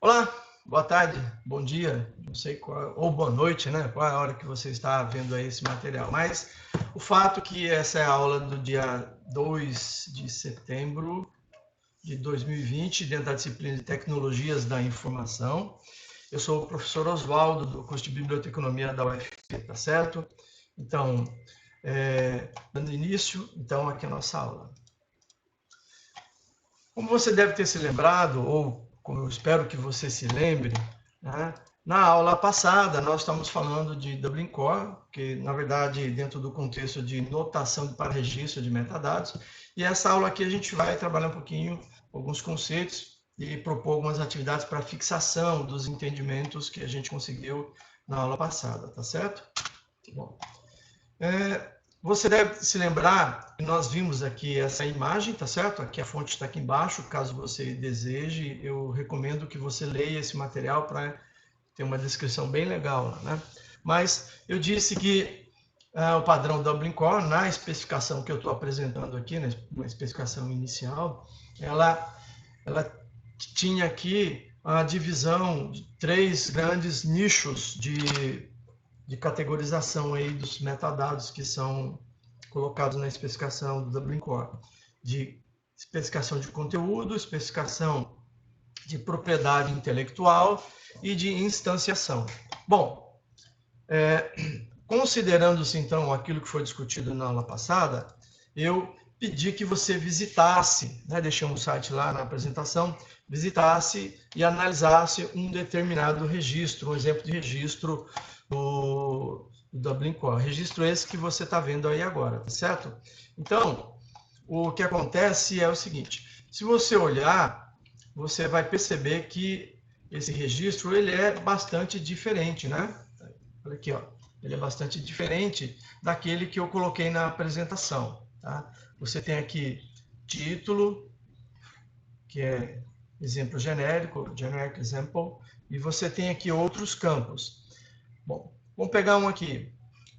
Olá, boa tarde, bom dia, não sei qual, ou boa noite, né? Qual é a hora que você está vendo aí esse material. Mas o fato é que essa é a aula do dia 2 de setembro de 2020, dentro da disciplina de Tecnologias da Informação. Eu sou o professor Oswaldo, do curso de Biblioteconomia da UFP, tá certo? Então, dando início, então, aqui a nossa aula. Como você deve ter se lembrado, ou como eu espero que você se lembre, né, na aula passada nós estamos falando de Dublin Core, que na verdade dentro do contexto de notação para registro de metadados, e essa aula aqui a gente vai trabalhar um pouquinho alguns conceitos e propor algumas atividades para fixação dos entendimentos que a gente conseguiu na aula passada, tá certo? Bom, você deve se lembrar que nós vimos aqui essa imagem, tá certo? Aqui a fonte está aqui embaixo, caso você deseje, eu recomendo que você leia esse material para ter uma descrição bem legal lá, né? Mas eu disse que o padrão Dublin Core, na especificação que eu estou apresentando aqui, na especificação inicial, ela tinha aqui a divisão de 3 grandes nichos de categorização aí dos metadados que são colocados na especificação do Dublin Core, de especificação de conteúdo, especificação de propriedade intelectual e de instanciação. Bom, considerando-se então aquilo que foi discutido na aula passada, eu pedi que você visitasse, né, deixei um site lá na apresentação, visitasse e analisasse um determinado registro, um exemplo de registro do Dublin Core. Registro esse que você está vendo aí agora, tá certo? Então, o que acontece é o seguinte, se você olhar, você vai perceber que esse registro ele é bastante diferente, né? Olha aqui, ó. Ele é bastante diferente daquele que eu coloquei na apresentação, tá? Você tem aqui título, que é exemplo genérico, generic example, e você tem aqui outros campos. Bom, vamos pegar um aqui,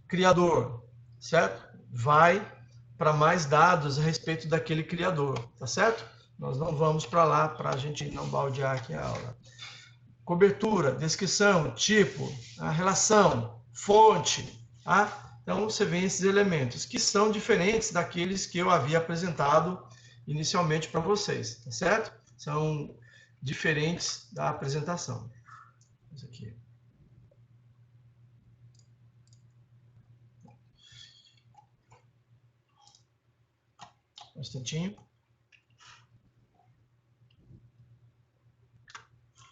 criador, certo? Vai para mais dados a respeito daquele criador, tá certo? Nós não vamos para lá para a gente não baldear aqui a aula. Cobertura, descrição, tipo, a relação, fonte, tá? Então você vê esses elementos que são diferentes daqueles que eu havia apresentado inicialmente para vocês, tá certo? São diferentes da apresentação. Isso aqui. Um instantinho.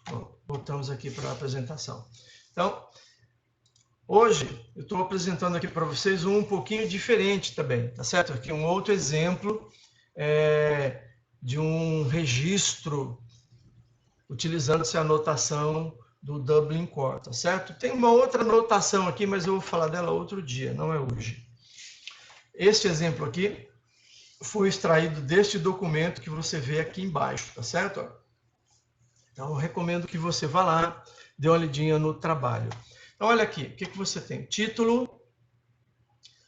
Bom, voltamos aqui para a apresentação. Então, hoje eu estou apresentando aqui para vocês um pouquinho diferente também, tá certo? Aqui um outro exemplo de um registro utilizando-se a notação do Dublin Core, tá certo? Tem uma outra notação aqui, mas eu vou falar dela outro dia, não é hoje. Este exemplo aqui foi extraído deste documento que você vê aqui embaixo, tá certo? Então, eu recomendo que você vá lá, dê uma olhadinha no trabalho. Então, olha aqui, o que você tem? Título,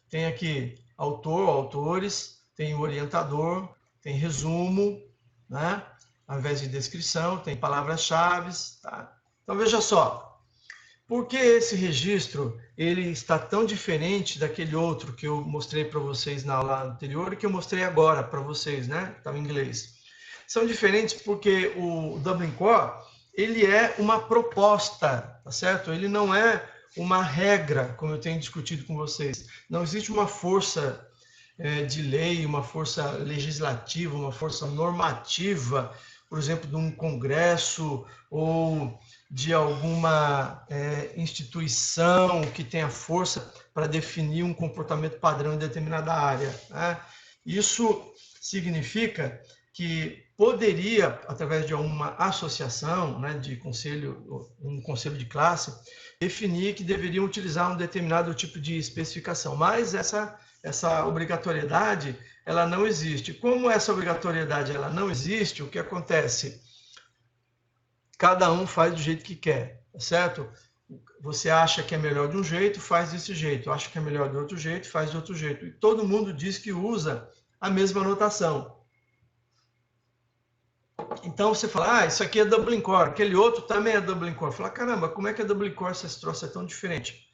tem aqui autor, autores, tem o orientador, tem resumo, né? Ao invés de descrição, tem palavras-chave, tá? Então, veja só, por que esse registro ele está tão diferente daquele outro que eu mostrei para vocês na aula anterior e que eu mostrei agora para vocês, né? Estava em inglês. São diferentes porque o Dublin Core, ele é uma proposta, tá certo? Ele não é uma regra, como eu tenho discutido com vocês. Não existe uma força de lei, uma força legislativa, uma força normativa, por exemplo, de um congresso ou de alguma instituição que tenha força para definir um comportamento padrão em determinada área, né? Isso significa que poderia, através de uma associação, né, de conselho, um conselho de classe, definir que deveriam utilizar um determinado tipo de especificação, mas essa obrigatoriedade, ela não existe. Como essa obrigatoriedade ela não existe, o que acontece? Cada um faz do jeito que quer, certo? Você acha que é melhor de um jeito, faz desse jeito. Acha que é melhor de outro jeito, faz de outro jeito. E todo mundo diz que usa a mesma notação. Então você fala, ah, isso aqui é Dublin Core, aquele outro também é Dublin Core. Fala, caramba, como é que é Dublin Core se esse troço é tão diferente?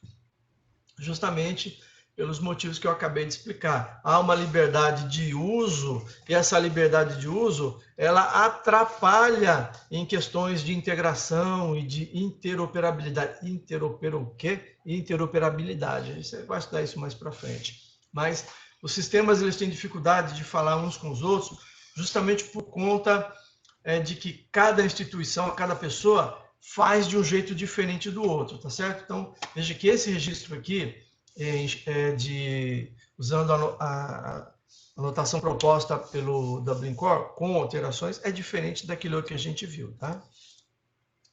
Justamente pelos motivos que eu acabei de explicar. Há uma liberdade de uso, e essa liberdade de uso, ela atrapalha em questões de integração e de interoperabilidade. O quê? Interoperabilidade. Você vai estudar isso mais para frente. Mas os sistemas eles têm dificuldade de falar uns com os outros, justamente por conta de que cada instituição, cada pessoa faz de um jeito diferente do outro, tá certo? Então, veja que esse registro aqui, usando a anotação proposta pelo Dublin Core, com alterações, é diferente daquilo que a gente viu, tá?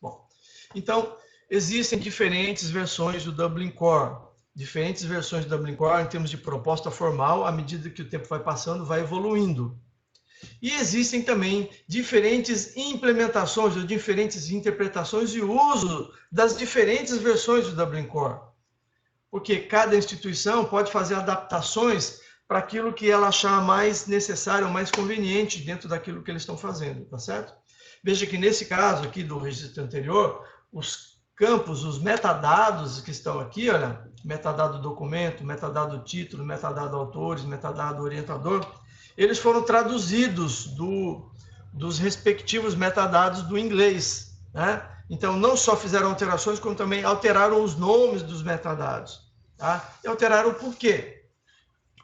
Bom, então, existem diferentes versões do Dublin Core, diferentes versões do Dublin Core em termos de proposta formal, à medida que o tempo vai passando, vai evoluindo. E existem também diferentes implementações, ou diferentes interpretações e uso das diferentes versões do Dublin Core. Porque cada instituição pode fazer adaptações para aquilo que ela achar mais necessário, mais conveniente dentro daquilo que eles estão fazendo, tá certo? Veja que nesse caso aqui do registro anterior, os campos, os metadados que estão aqui, olha, metadado documento, metadado título, metadado autores, metadado orientador, eles foram traduzidos dos respectivos metadados do inglês, né? Então, não só fizeram alterações, como também alteraram os nomes dos metadados. Tá? E alteraram por quê?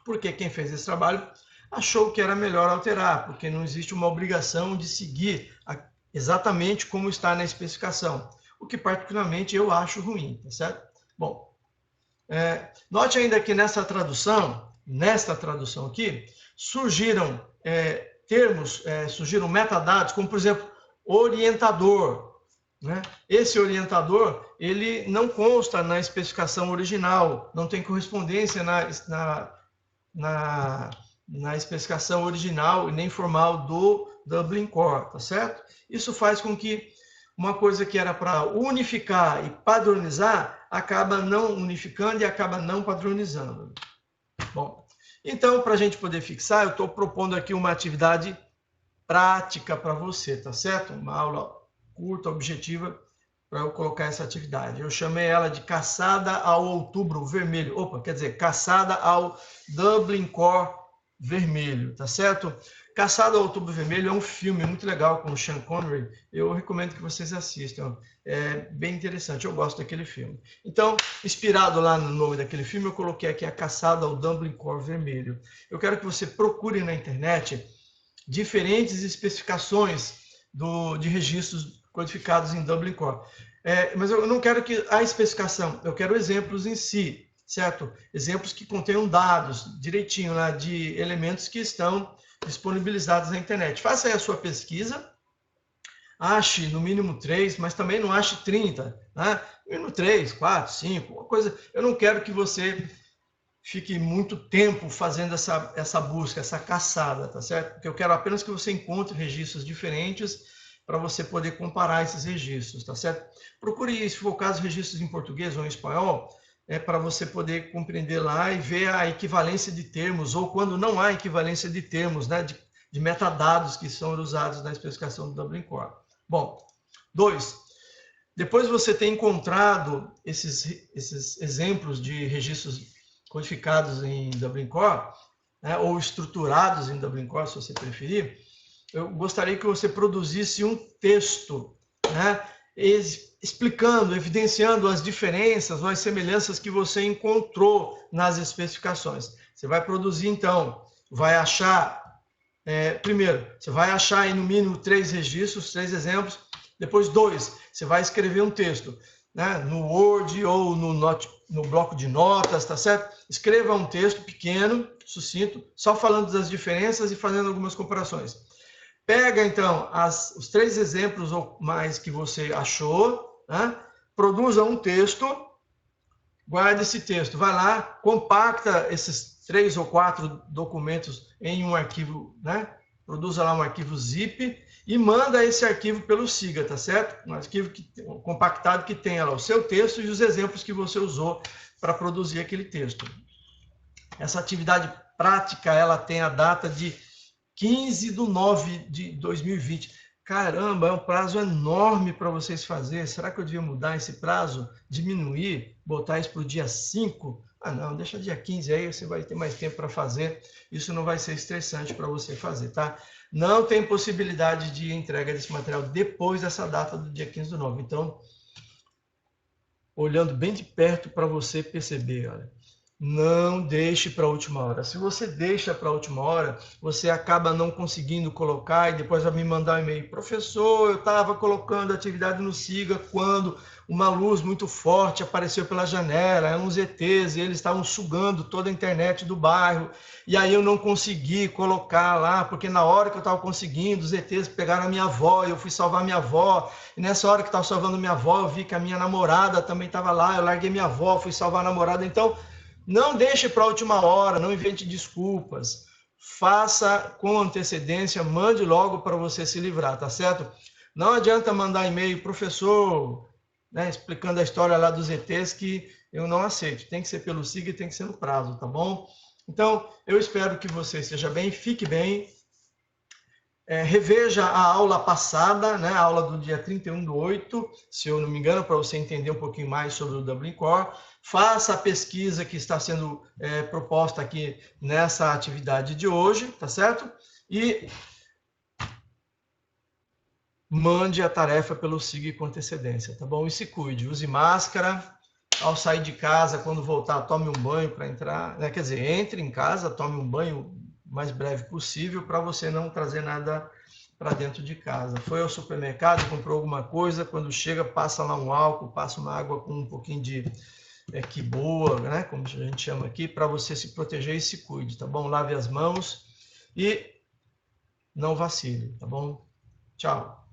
Porque quem fez esse trabalho achou que era melhor alterar, porque não existe uma obrigação de seguir exatamente como está na especificação, o que particularmente eu acho ruim, tá certo? Bom, note ainda que nesta tradução aqui, surgiram termos, surgiram metadados, como por exemplo, orientador. Né? Esse orientador, ele não consta na especificação original, não tem correspondência na especificação original e nem formal do Dublin Core, tá certo? Isso faz com que uma coisa que era para unificar e padronizar, acaba não unificando e acaba não padronizando. Bom, então, para a gente poder fixar, eu estou propondo aqui uma atividade prática para você, tá certo? Uma aula curta, objetiva, para eu colocar essa atividade. Eu chamei ela de Caçada ao Outubro Vermelho. Opa, quer dizer, Caçada ao Dublin Core Vermelho, tá certo? Caçada ao Outubro Vermelho é um filme muito legal com o Sean Connery. Eu recomendo que vocês assistam. É bem interessante, eu gosto daquele filme. Então, inspirado lá no nome daquele filme, eu coloquei aqui a Caçada ao Dublin Core Vermelho. Eu quero que você procure na internet diferentes especificações de registros codificados em Dublin Core. Mas eu não quero que a especificação, eu quero exemplos em si, certo? Exemplos que contenham dados direitinho lá de elementos que estão disponibilizados na internet. Faça aí a sua pesquisa, ache no mínimo 3, mas também não ache 30, né? No mínimo 3, 4, 5, uma coisa. Eu não quero que você fique muito tempo fazendo essa busca, essa caçada, tá certo? Porque eu quero apenas que você encontre registros diferentes para você poder comparar esses registros, tá certo? Procure, se for o caso, registros em português ou em espanhol, para você poder compreender lá e ver a equivalência de termos, ou quando não há equivalência de termos, né, de metadados que são usados na especificação do Dublin Core. Bom, 2. Depois de você ter encontrado esses exemplos de registros codificados em Dublin Core, né, ou estruturados em Dublin Core, se você preferir, eu gostaria que você produzisse um texto, né, explicando, evidenciando as diferenças ou as semelhanças que você encontrou nas especificações. Você vai produzir, então, vai achar, primeiro, você vai achar aí no mínimo 3 registros, 3 exemplos, depois 2, você vai escrever um texto, né, no Word ou no bloco de notas, tá certo? Escreva um texto pequeno, sucinto, só falando das diferenças e fazendo algumas comparações. Pega, então, os 3 exemplos ou mais que você achou, né? Produza um texto, guarda esse texto, vai lá, compacta esses 3 ou 4 documentos em um arquivo, né? Produza lá um arquivo zip e manda esse arquivo pelo SIGA, tá certo? Um arquivo compactado que tenha lá o seu texto e os exemplos que você usou para produzir aquele texto. Essa atividade prática, ela tem a data de 15/9/2020. caramba, é um prazo enorme para vocês fazerem. Será que eu devia mudar esse prazo? Diminuir? Botar isso para o dia 5? Ah, não, deixa dia 15 aí, você vai ter mais tempo para fazer. Isso não vai ser estressante para você fazer, tá? Não tem possibilidade de entrega desse material depois dessa data do dia 15/9. Então, olhando bem de perto para você perceber, olha, não deixe para a última hora. Se você deixa para a última hora, você acaba não conseguindo colocar e depois vai me mandar um e-mail. Professor, eu estava colocando atividade no SIGA quando uma luz muito forte apareceu pela janela, eram uns ETs e eles estavam sugando toda a internet do bairro. E aí eu não consegui colocar lá, porque na hora que eu estava conseguindo, os ETs pegaram a minha avó, eu fui salvar minha avó. E nessa hora que estava salvando minha avó, eu vi que a minha namorada também estava lá, eu larguei minha avó, fui salvar a namorada. Então, não deixe para a última hora, não invente desculpas. Faça com antecedência, mande logo para você se livrar, tá certo? Não adianta mandar e-mail, professor, né, explicando a história lá dos ETs, que eu não aceito. Tem que ser pelo SIG e tem que ser no prazo, tá bom? Então, eu espero que você esteja bem, fique bem. Reveja a aula passada, né, a aula do dia 31/8, se eu não me engano, para você entender um pouquinho mais sobre o Dublin Core. Faça a pesquisa que está sendo proposta aqui nessa atividade de hoje, tá certo? E mande a tarefa pelo SIG com antecedência, tá bom? E se cuide, use máscara. Ao sair de casa, quando voltar, tome um banho para entrar, né? Quer dizer, entre em casa, tome um banho o mais breve possível para você não trazer nada para dentro de casa. Foi ao supermercado, comprou alguma coisa, quando chega, passa lá um álcool, passa uma água com um pouquinho de que boa, né? Como a gente chama aqui, para você se proteger e se cuide, tá bom? Lave as mãos e não vacile, tá bom? Tchau.